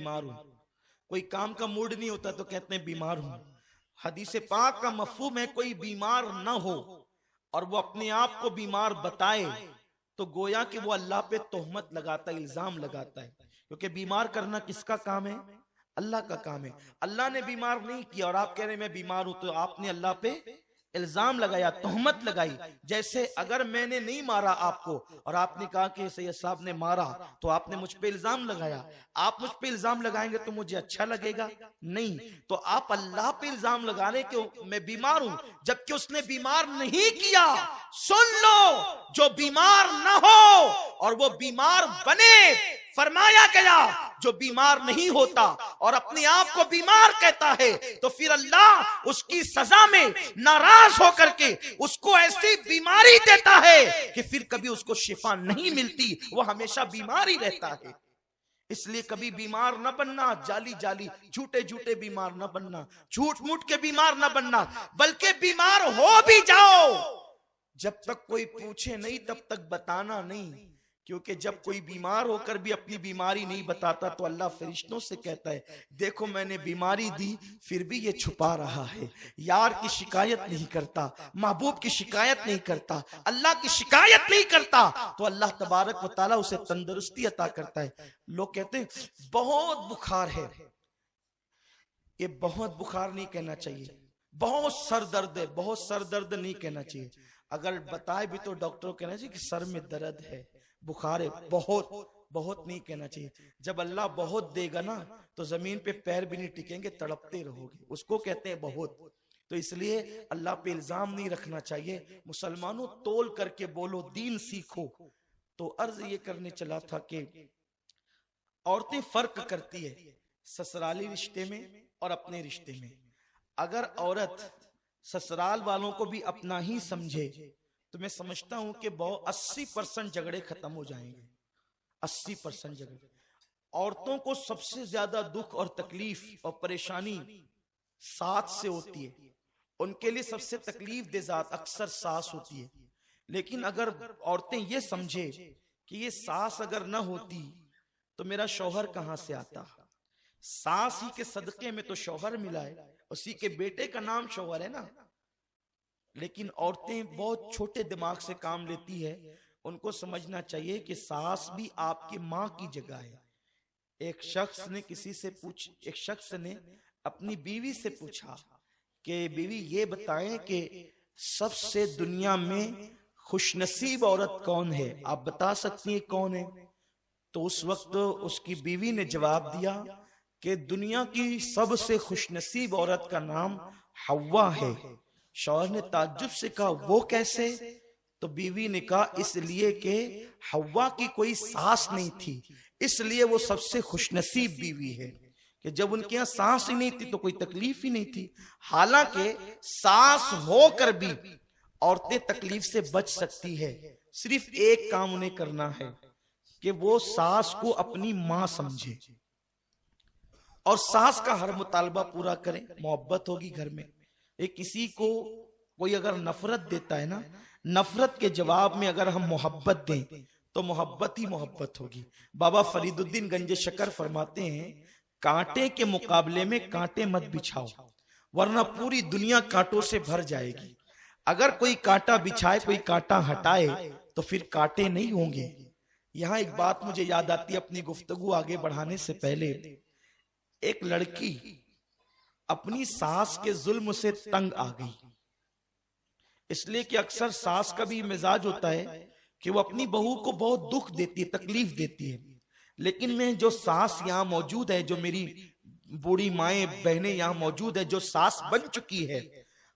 बीमार हूं। कोई काम का मूड नहीं होता तो कहते हैं बीमार हूं। हदीस पाक का मफहूम है कोई बीमार ना हो और वो अपने आप को बीमार बताए तो गोया कि वो अल्लाह पे तोहमत लगाता है, इल्जाम लगाता है। क्योंकि बीमार करना किसका काम है? अल्लाह का काम है। अल्लाह ने बीमार नहीं किया और आप कह रहे हैं मैं बीमार हूं, तो आपने अल्लाह पे इल्जाम लगाया, तोहमत लगाई। जैसे अगर मैंने नहीं मारा आपको और आपने कहा कि सैयद साहब ने मारा, तो आपने मुझ पे इल्जाम लगाया। आप मुझ पे इल्जाम लगाएंगे तो मुझे अच्छा लगेगा? नहीं। तो आप अल्लाह पे इल्जाम लगा रहे कि मैं बीमार हूं, जबकि उसने बीमार नहीं किया। सुन लो, जो बीमार ना हो और वो बीमार बने, फरमाया गया जो बीमार नहीं होता और अपने आप को बीमार कहता है तो फिर अल्लाह उसकी सजा में नाराज होकर के उसको ऐसी बीमारी देता है कि फिर कभी उसको शिफा नहीं मिलती, वो हमेशा बीमार ही रहता है। इसलिए कभी बीमार न बनना, जाली जाली झूठे झूठे बीमार न बनना, झूठ मूठ के बीमार न बनना, बल्कि बीमार हो भी जाओ जब तक कोई पूछे नहीं तब तक बताना नहीं। क्योंकि जब कोई बीमार होकर भी अपनी बीमारी नहीं बताता तो अल्लाह फरिश्तों से कहता है देखो मैंने बीमारी दी फिर भी ये छुपा रहा है। यार की शिकायत नहीं करता, महबूब की शिकायत नहीं करता, अल्लाह की शिकायत नहीं करता, तो अल्लाह तबारक व तआला उसे तंदुरुस्ती अता करता है। लोग कहते हैं बहुत बुखार है, ये बहुत बुखार नहीं कहना चाहिए, बहुत सर दर्द है, बहुत सर दर्द नहीं कहना चाहिए। अगर बताए भी तो डॉक्टर को कहना चाहिए कि सर में दर्द है, बुखार है, बहुत बहुत नहीं कहना चाहिए। जब अल्लाह बहुत देगा ना तो जमीन पे पैर भी नहीं टिकेंगे, तड़पते रहोगे, उसको कहते हैं बहुत। तो इसलिए अल्लाह पे इल्जाम नहीं रखना चाहिए। मुसलमानों तोल करके बोलो, दीन सीखो। तो अर्ज ये करने चला था कि औरतें फर्क करती है ससुराली रिश्ते में और अपने रिश्ते में। अगर औरत ससुराल वालों को भी अपना ही समझे तो मैं समझता हूं कि 80% झगड़े खत्म हो जाएंगे। 80% झगड़े। औरतों को सबसे ज्यादा दुख और तकलीफ और परेशानी सास से होती है, उनके लिए सबसे तकलीफ देजात अक्सर सास होती है। लेकिन अगर औरतें ये समझे कि ये सास अगर ना होती तो मेरा शौहर कहां से आता, सास ही के सदके में तो शौहर मिला है, उसी के बेटे का नाम शौहर है ना। लेकिन औरतें बहुत छोटे दिमाग से काम लेती है, उनको समझना चाहिए कि सास भी आपकी माँ की जगह है। एक शख्स ने अपनी बीवी से पूछा कि बीवी ये बताएं कि सबसे दुनिया में खुशनसीब औरत कौन है, आप बता सकती हैं कौन है? तो उस वक्त उसकी बीवी ने जवाब दिया कि दुनिया की सबसे खुशनसीब औरत का नाम हव्वा है। शौहर ने ताज्जुब से कहा वो कैसे? तो बीवी ने कहा इसलिए कि हव्वा की कोई सास नहीं थी, इसलिए वो सबसे खुशनसीब बीवी है कि जब उनके यहाँ सास ही नहीं थी तो कोई तकलीफ ही नहीं थी। हालांकि सास होकर भी औरतें तकलीफ से बच सकती है, सिर्फ एक काम उन्हें करना है कि वो सास को अपनी मां समझे और सास का हर मुतालबा पूरा करें। मोहब्बत होगी घर में। एक किसी को कोई अगर नफरत देता है ना, नफरत के जवाब में अगर हम मोहब्बत दें तो मोहब्बत ही मोहब्बत होगी। बाबा फरीदुद्दीन गंजे शकर फरमाते हैं कांटे के मुकाबले में कांटे मत बिछाओ वरना पूरी दुनिया कांटों से भर जाएगी। अगर कोई कांटा बिछाए कोई कांटा हटाए तो फिर कांटे नहीं होंगे। यहाँ एक बात मुझे याद आती है अपनी गुफ्तगू आगे बढ़ाने से पहले। एक लड़की अपनी सास के जुल्म से तंग आ गई, इसलिए कि अक्सर सास का भी मिजाज होता है कि वो अपनी बहू को बहुत दुख देती है, तकलीफ देती है। लेकिन मैं जो सास यहाँ मौजूद है, जो मेरी बूढ़ी माएं बहनें यहाँ मौजूद है, जो सास बन चुकी है,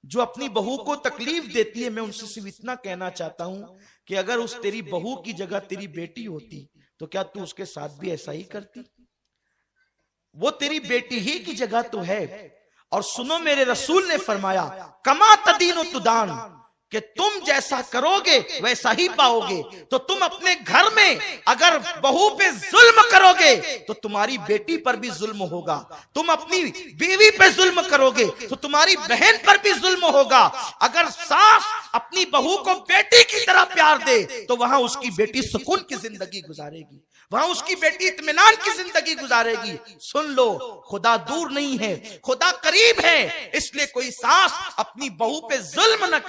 जो अपनी बहू को तकलीफ देती है, मैं उनसे सिर्फ इतना कहना चाहता हूं कि अगर उस तेरी बहू की जगह तेरी बेटी होती तो क्या तू उसके साथ भी ऐसा ही करती? वो तेरी बेटी ही की जगह तो है। और सुनो मेरे रसूल ने फरमाया कमा तदीन तुदान, कि तुम जैसा करोगे वैसा ही पाओगे। तो तुम अपने घर में अगर बहू पे जुल्म करोगे तो तुम्हारी बेटी पर भी जुल्म होगा, तुम अपनी बीवी पे जुल्म करोगे तो तुम्हारी बहन पर भी जुल्म होगा। अगर सास अपनी बहू को बेटी की तरह प्यार दे तो वहां उसकी बेटी सुकून की जिंदगी गुजारेगी, वहां उसकी बेटी इत्मीनान की जिंदगी गुजारेगी। सुन लो, खुदा दूर नहीं है, खुदा करीब है। इसलिए कोई सास अपनी बहू पे जुल्म न करे।